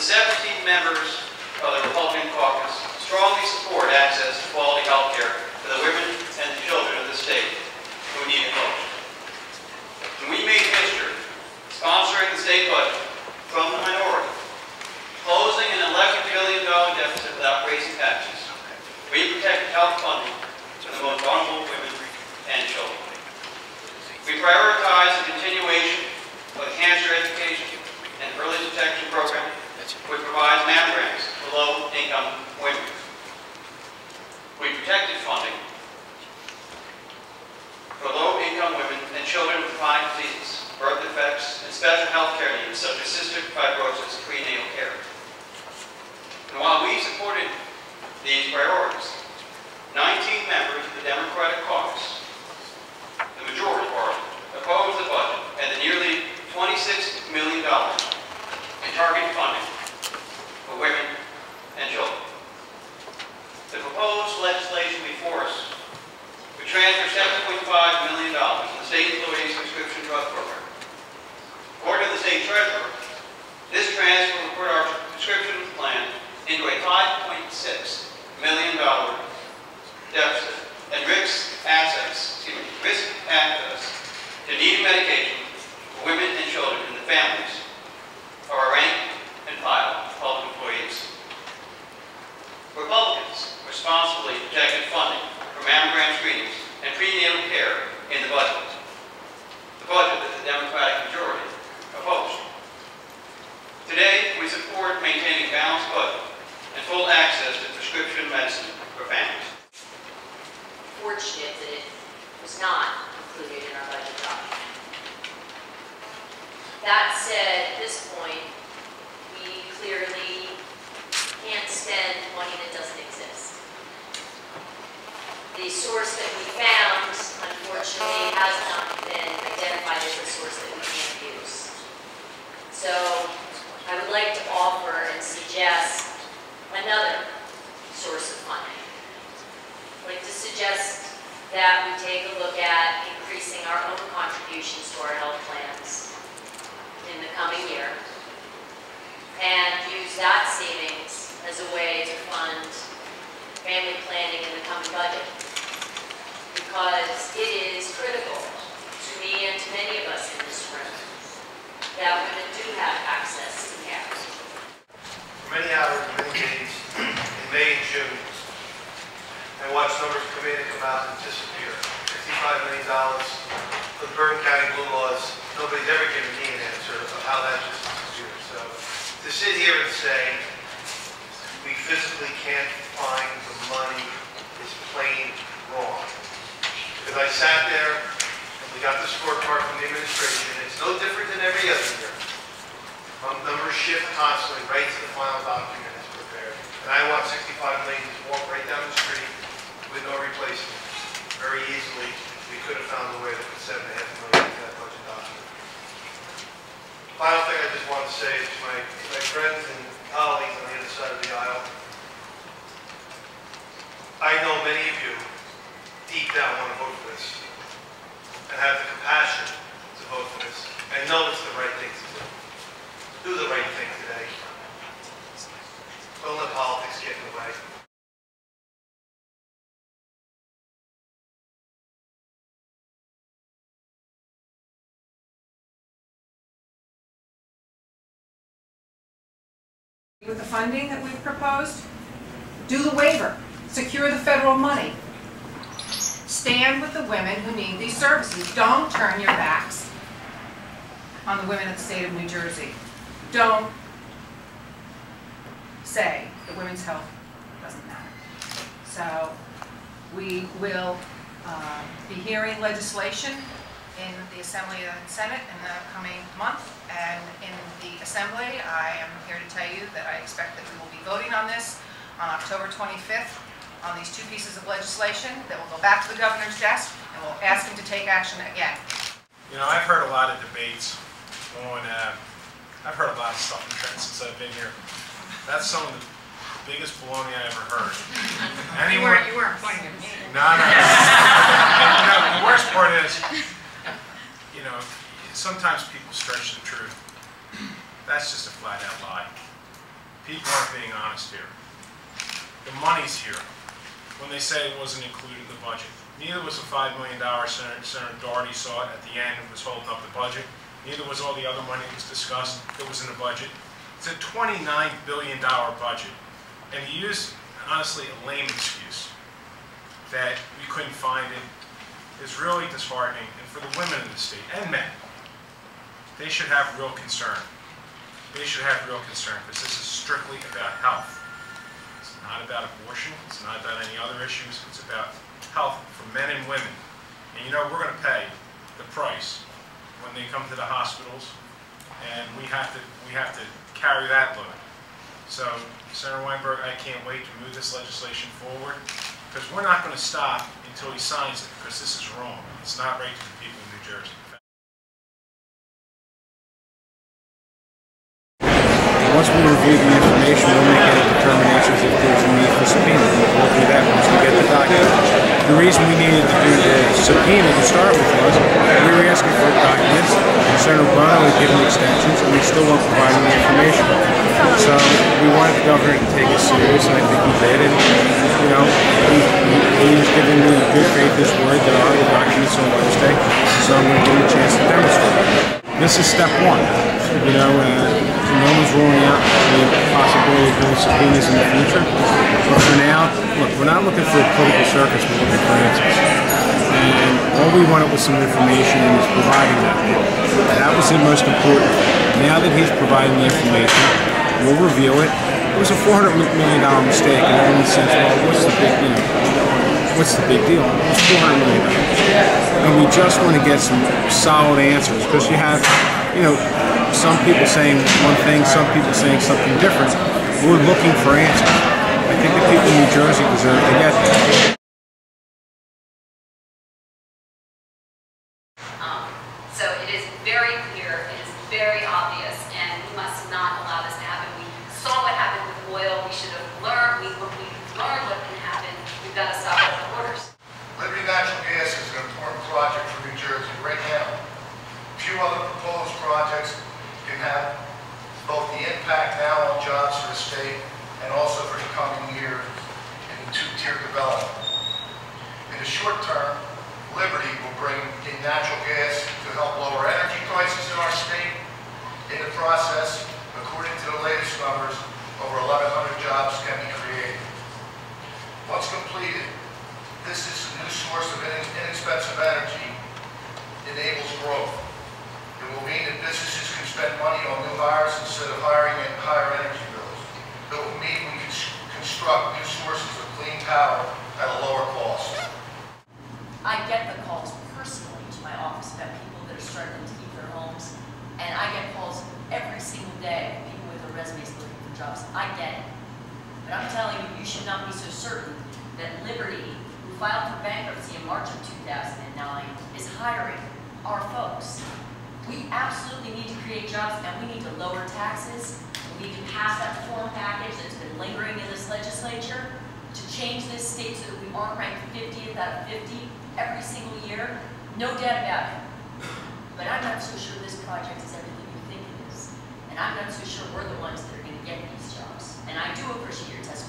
17 members of the Republican caucus strongly support access to quality health care for the women and the children of the state who need it most. And we made history sponsoring the state budget from the minority, closing an $11 billion deficit without raising taxes. We protected health funding for the most vulnerable women and children. We prioritize the continuation of the cancer education and early detection program, which provides mammograms to low-income women. We protected funding for low-income women and children with chronic diseases, birth defects, and special health care needs such as cystic fibrosis and prenatal care. And while we supported these priorities, 19 members of the Democratic caucus, the majority party, opposed the budget and the nearly $26 million in targeted funding for women and children. The proposed legislation before us would transfer $7.5 million from the state employees prescription drug program. According to the state treasurer, this transfer will put our prescription plan into a $5.6 million deficit and risk access to needed medication for women and children and the families of our rank and file public employees. Republicans responsibly projected funding for mammogram screenings and prenatal care in the budget that the Democratic majority opposed. Today, we support maintaining balanced budget and full access to prescription medicine for families. Fortunate that it was not included in our budget document. That said, at this point, we clearly can't spend money that doesn't exist. The source that we found, unfortunately, has not been identified as a source that we can't use. So I would like to offer and suggest another source of funding. I'd like to suggest that we take a look at increasing our own contributions to our health plans in the coming year and use that savings as a way to fund family planning in the coming budget, because it is critical to me and to many of us in this room that women do have access to care. For many hours and many days in May and June, I watched numbers come in and come out and disappear. $65 million for the Bergen County Blue Laws. Nobody's ever given me an answer of how that just disappeared. So to sit here and say we physically can't find the money is plain wrong. Because I sat there and we got the scorecard from the administration. It's no different than every other year. Numbers shift constantly right to the final document is prepared. And I want $65 million to walk right down the street with no replacement. Very easily, we could have found a way to put $7.5 million into that budget document. Final thing I just want to say is to my friends and colleagues on the other side of the aisle, I know many of you deep down want to vote for this and have the compassion to vote for this and know it's the right thing to do. Do the right thing today. Don't let politics get in the way. With the funding that we've proposed, do the waiver, secure the federal money, stand with the women who need these services. Don't turn your backs on the women of the state of New Jersey. Don't say that women's health doesn't matter. So we will be hearing legislation in the Assembly and Senate in the coming month, and in the Assembly I am here to tell you that I expect that we will be voting on this on October 25th on these two pieces of legislation that will go back to the governor's desk, and we'll ask him to take action again. You know, I've heard a lot of debates on, I've heard a lot of stuff in Trenton since I've been here. That's some of the biggest baloney I ever heard. You weren't pointing at me. No. And, you know, the worst part is, you know, sometimes people stretch the truth. That's just a flat-out lie. people aren't being honest here. The money's here. When they say it wasn't included in the budget. Neither was the $5 million Senator Doherty saw at the end and was holding up the budget. Neither was all the other money that was discussed that was in the budget. It's a $29 billion budget. And he used, honestly, a lame excuse that we couldn't find it is really disheartening. And for the women in the state, and men, they should have real concern. They should have real concern because this is strictly about health. It's not about abortion. It's not about any other issues. It's about health for men and women. And you know, we're going to pay the price when they come to the hospitals, and we have to carry that load. So, Senator Weinberg, I can't wait to move this legislation forward, because we're not going to stop until he signs it, because this is wrong. It's not right to the people of New Jersey. Once we review the information, we'll make any determinations if there's a need for subpoena. We'll do that once we get the document. The reason we needed to do the subpoena to start with was we were asking for documents, and Senator Brown was giving extensions, and we still weren't providing the information. So we wanted the governor to take it serious, and I think he did. And, you know, he was giving me good faith his word that I'll have the documents on Wednesday, so I'm going to give him a chance to demonstrate. This is step one. You know, no one's ruling out the possibility of doing subpoenas in the future. But for now, look, we're not looking for a political circus, we're looking for answers. And all we wanted was some information, and he's providing that. That was the most important. Now that he's providing the information, we'll review it. It was a $400 million mistake, and everyone says, well, what's the big deal? What's the big deal? It's $400 million. And we just want to get some solid answers, because you have, you know, some people saying one thing, some people saying something different. We're looking for answers. I think the people in New Jersey deserve to get that. So it is very clear, it is very obvious, and we must not allow this to happen. We saw what happened with oil. We should have learned. We learned what can happen. We've got to stop at the borders. Liberty Natural Gas is an important project for New Jersey right now. Few other proposed projects can have both the impact now on jobs for the state and also for the coming year in the two-tier development. In the short term, Liberty will bring in natural gas to help lower energy prices in our state. In the process, according to the latest numbers, over 1,100 jobs can be created. Once completed, this is a new source of inexpensive energy, enables growth. It will mean that businesses can spend money on new hires instead of hiring at higher energy bills. It will mean we can construct new sources of clean power at a lower cost. I get the calls personally to my office about people that are struggling to keep their homes, and I get calls every single day of people with their resumes looking for jobs. I get it. But I'm telling you, you should not be so certain that Liberty, who filed for bankruptcy in March of 2009, is hiring our folks. We absolutely need to create jobs, and we need to lower taxes. We need to pass that reform package that's been lingering in this legislature to change this state so that we aren't ranked 50th out of 50 every single year. No doubt about it. But I'm not so sure this project is everything you think it is. And I'm not so sure we're the ones that are going to get these jobs. And I do appreciate your testimony.